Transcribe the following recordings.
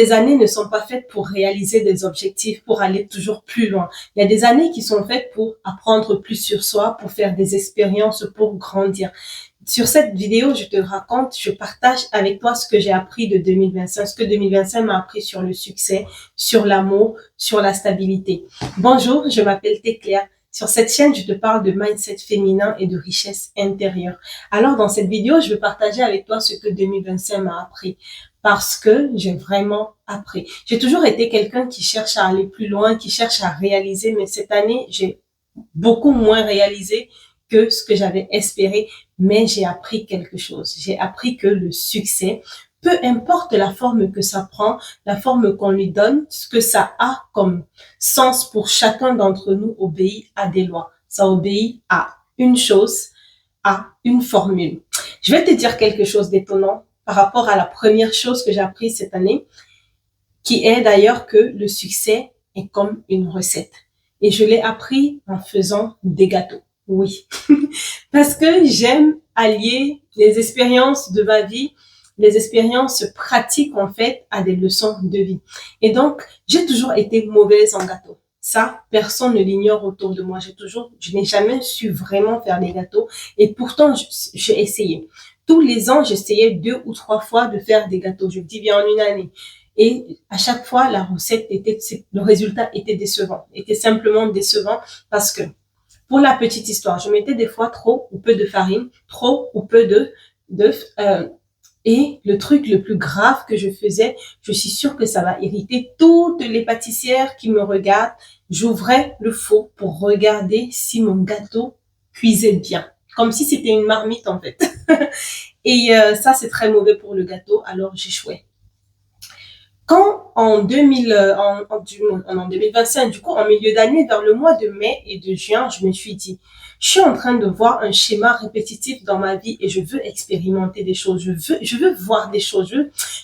les années ne sont pas faites pour réaliser des objectifs, pour aller toujours plus loin. Il y a des années qui sont faites pour apprendre plus sur soi, pour faire des expériences, pour grandir. Sur cette vidéo, je te raconte, je partage avec toi ce que j'ai appris de 2025, ce que 2025 m'a appris sur le succès, sur l'amour, sur la stabilité. Bonjour, je m'appelle Teclair. Sur cette chaîne, je te parle de mindset féminin et de richesse intérieure. Alors, dans cette vidéo, je vais partager avec toi ce que 2025 m'a appris. Parce que j'ai vraiment appris. J'ai toujours été quelqu'un qui cherche à aller plus loin, qui cherche à réaliser, mais cette année, j'ai beaucoup moins réalisé que ce que j'avais espéré, mais j'ai appris quelque chose. J'ai appris que le succès, peu importe la forme que ça prend, la forme qu'on lui donne, ce que ça a comme sens pour chacun d'entre nous obéit à des lois. Ça obéit à une chose, à une formule. Je vais te dire quelque chose d'étonnant par rapport à la première chose que j'ai appris cette année, qui est d'ailleurs que le succès est comme une recette. Et je l'ai appris en faisant des gâteaux. Oui. Parce que j'aime allier les expériences de ma vie, les expériences pratiques en fait, à des leçons de vie. Et donc, j'ai toujours été mauvaise en gâteau. Ça, personne ne l'ignore autour de moi. Je n'ai jamais su vraiment faire des gâteaux. Et pourtant, j'ai essayé. Tous les ans, j'essayais 2 ou 3 fois de faire des gâteaux. Je dis bien en une année. Et à chaque fois, le résultat était décevant, était simplement décevant parce que, pour la petite histoire, je mettais des fois trop ou peu de farine, trop ou peu d'œufs, et le truc le plus grave que je faisais, je suis sûre que ça va irriter toutes les pâtissières qui me regardent. J'ouvrais le four pour regarder si mon gâteau cuisait bien, comme si c'était une marmite en fait. Et ça, c'est très mauvais pour le gâteau, alors j'échouais. Quand en 2025, du coup, en milieu d'année, vers le mois de mai et de juin, je me suis dit, je suis en train de voir un schéma répétitif dans ma vie et je veux expérimenter des choses. Je veux voir des choses.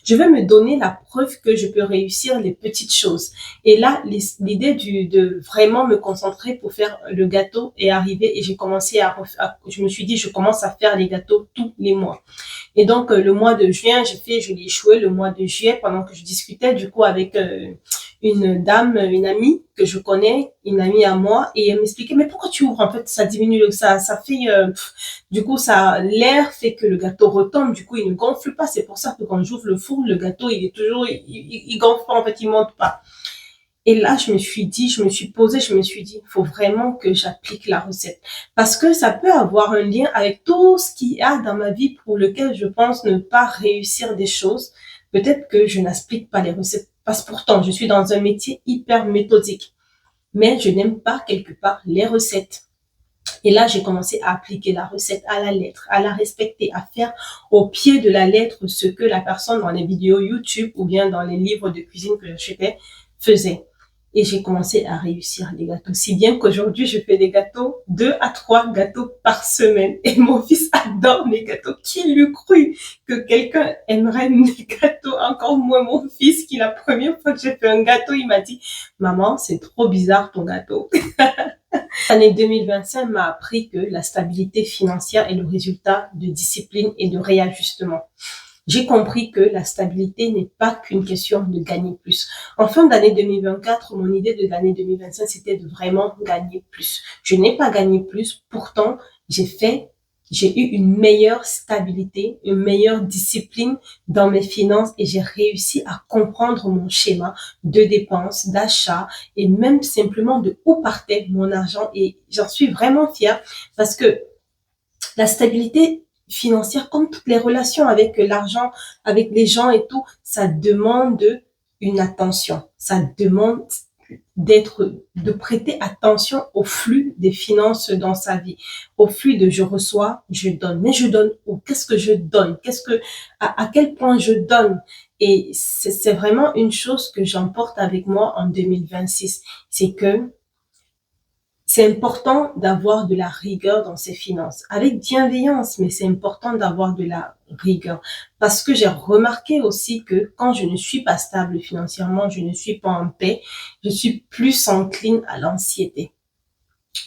Je veux me donner la preuve que je peux réussir les petites choses. Et là, l'idée de vraiment me concentrer pour faire le gâteau est arrivée et je me suis dit, je commence à faire les gâteaux tous les mois. Et donc, le mois de juin, je l'ai échoué le mois de juillet pendant que je discutais du coup avec une dame, une amie que je connais, une amie à moi, et elle m'expliquait, mais pourquoi tu ouvres? En fait, ça diminue, ça fait, du coup, l'air fait que le gâteau retombe, du coup, il ne gonfle pas. C'est pour ça que quand j'ouvre le four, le gâteau, il gonfle pas, en fait, il monte pas. Et là, je me suis posée, je me suis dit, il faut vraiment que j'applique la recette. Parce que ça peut avoir un lien avec tout ce qu'il y a dans ma vie pour lequel je pense ne pas réussir des choses. Peut-être que je n'applique pas les recettes. Parce que pourtant, je suis dans un métier hyper méthodique. Mais je n'aime pas quelque part les recettes. Et là, j'ai commencé à appliquer la recette à la lettre, à la respecter, à faire au pied de la lettre ce que la personne dans les vidéos YouTube ou bien dans les livres de cuisine que j'achetais faisait. Et j'ai commencé à réussir les gâteaux. Si bien qu'aujourd'hui, je fais des gâteaux, 2 à 3 gâteaux par semaine. Et mon fils adore mes gâteaux. Qui l'eût cru que quelqu'un aimerait mes gâteaux? Encore moins mon fils qui, la première fois que j'ai fait un gâteau, il m'a dit, maman, c'est trop bizarre ton gâteau. L'année 2025 m'a appris que la stabilité financière est le résultat de discipline et de réajustement. J'ai compris que la stabilité n'est pas qu'une question de gagner plus. En fin d'année 2024, mon idée de l'année 2025, c'était de vraiment gagner plus. Je n'ai pas gagné plus, pourtant, j'ai eu une meilleure stabilité, une meilleure discipline dans mes finances et j'ai réussi à comprendre mon schéma de dépenses, d'achat et même simplement de où partait mon argent et j'en suis vraiment fière parce que la stabilité financière, comme toutes les relations avec l'argent, avec les gens et tout, ça demande une attention. Ça demande de prêter attention au flux des finances dans sa vie, au flux de je reçois, je donne. Mais je donne où? Qu'est-ce que je donne? À quel point je donne? Et c'est vraiment une chose que j'emporte avec moi en 2026. C'est que c'est important d'avoir de la rigueur dans ses finances, avec bienveillance, mais c'est important d'avoir de la rigueur. Parce que j'ai remarqué aussi que quand je ne suis pas stable financièrement, je ne suis pas en paix, je suis plus encline à l'anxiété.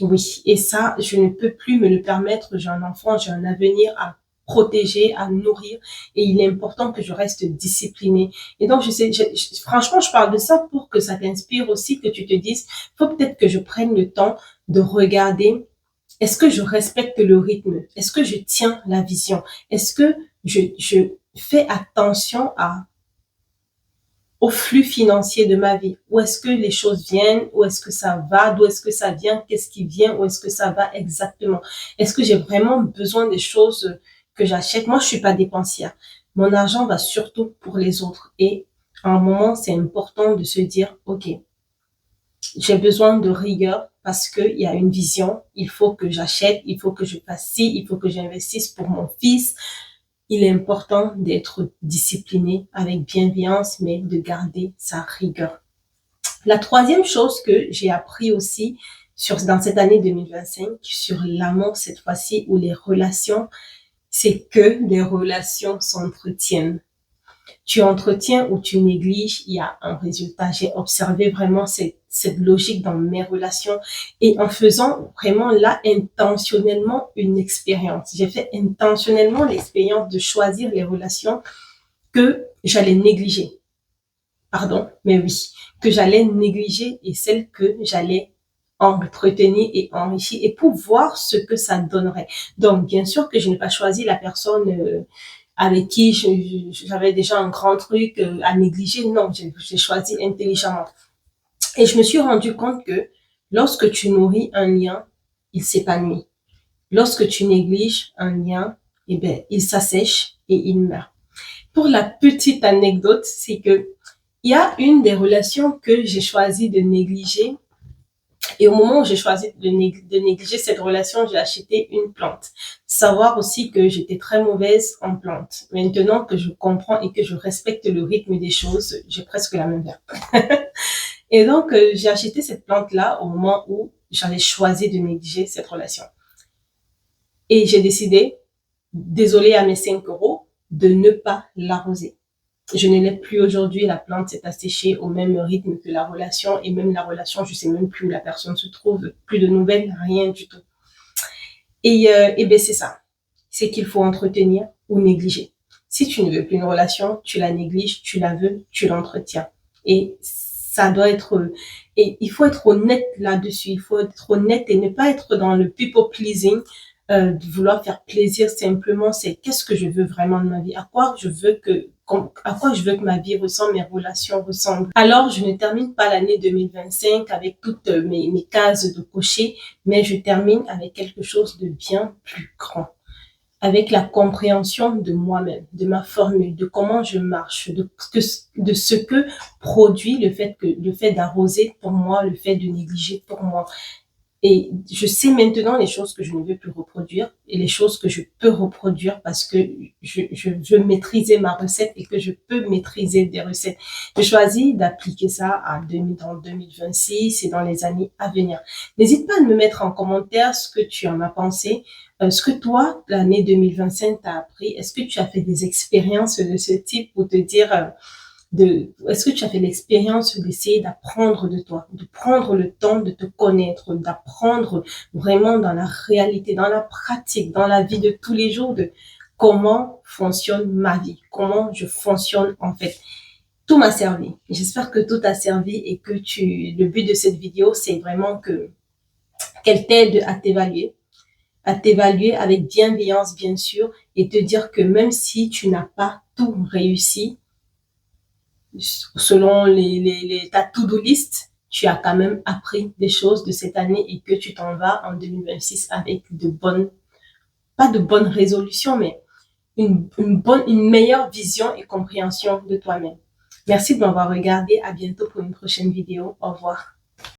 Oui, et ça, je ne peux plus me le permettre. J'ai un enfant, j'ai un avenir à protéger, à nourrir. Et il est important que je reste disciplinée. Et donc, franchement, je parle de ça pour que ça t'inspire aussi, que tu te dises, faut peut-être que je prenne le temps de regarder, est-ce que je respecte le rythme? Est-ce que je tiens la vision? Est-ce que je fais attention au flux financier de ma vie? Où est-ce que les choses viennent? Où est-ce que ça va? D'où est-ce que ça vient? Qu'est-ce qui vient? Où est-ce que ça va exactement? Est-ce que j'ai vraiment besoin des choses que j'achète? Moi, je suis pas dépensière. Mon argent va surtout pour les autres. Et à un moment, c'est important de se dire, OK, j'ai besoin de rigueur parce qu'il y a une vision. Il faut que j'achète, il faut que je fasse ci, il faut que j'investisse pour mon fils. Il est important d'être discipliné avec bienveillance, mais de garder sa rigueur. La troisième chose que j'ai appris aussi dans cette année 2025, sur l'amour cette fois-ci, ou les relations, c'est que les relations s'entretiennent. Tu entretiens ou tu négliges, il y a un résultat. J'ai observé vraiment cette logique dans mes relations et en faisant vraiment là intentionnellement une expérience. J'ai fait intentionnellement l'expérience de choisir les relations que j'allais négliger. Pardon, mais oui, que j'allais négliger et celles que j'allais entretenir et enrichir et pour voir ce que ça donnerait. Donc, bien sûr que je n'ai pas choisi la personne avec qui j'avais déjà un grand truc à négliger. Non, j'ai choisi intelligemment. Et je me suis rendu compte que lorsque tu nourris un lien, il s'épanouit. Lorsque tu négliges un lien, eh ben, il s'assèche et il meurt. Pour la petite anecdote, c'est que il y a une des relations que j'ai choisi de négliger. Et au moment où j'ai choisi de négliger cette relation, j'ai acheté une plante. Savoir aussi que j'étais très mauvaise en plantes. Maintenant que je comprends et que je respecte le rythme des choses, j'ai presque la même verbe. Et donc, j'ai acheté cette plante-là au moment où j'avais choisi de négliger cette relation. Et j'ai décidé, désolé à mes 5 €, de ne pas l'arroser. Je ne l'ai plus aujourd'hui, la plante s'est asséchée au même rythme que la relation et même la relation, je sais même plus où la personne se trouve, plus de nouvelles, rien du tout. Et ben c'est ça, c'est qu'il faut entretenir ou négliger. Si tu ne veux plus une relation, tu la négliges, tu la veux, tu l'entretiens. Et ça doit être, et il faut être honnête là-dessus, il faut être honnête et ne pas être dans le people pleasing, de vouloir faire plaisir simplement, c'est qu'est-ce que je veux vraiment de ma vie, à quoi je veux que ma vie ressemble, mes relations ressemblent. Alors, je ne termine pas l'année 2025 avec toutes mes cases de cocher, mais je termine avec quelque chose de bien plus grand. Avec la compréhension de moi-même, de ma formule, de comment je marche, de ce que produit le fait d'arroser pour moi, le fait de négliger pour moi. Et je sais maintenant les choses que je ne veux plus reproduire et les choses que je peux reproduire parce que je veux maîtriser ma recette et que je peux maîtriser des recettes. Je choisis d'appliquer ça dans 2026 et dans les années à venir. N'hésite pas à me mettre en commentaire ce que tu en as pensé, ce que toi, l'année 2025 t'a appris. Est-ce que tu as fait des expériences de ce type pour te dire est-ce que tu as fait l'expérience d'essayer d'apprendre de toi, de prendre le temps de te connaître, d'apprendre vraiment dans la réalité, dans la pratique, dans la vie de tous les jours de comment fonctionne ma vie, comment je fonctionne en fait. Tout m'a servi. J'espère que tout t'a servi et que le but de cette vidéo, c'est vraiment qu'elle t'aide à t'évaluer avec bienveillance bien sûr et te dire que même si tu n'as pas tout réussi, selon ta to-do list, tu as quand même appris des choses de cette année et que tu t'en vas en 2026 avec pas de bonnes résolutions, mais une meilleure vision et compréhension de toi-même. Merci de m'avoir regardé. À bientôt pour une prochaine vidéo. Au revoir.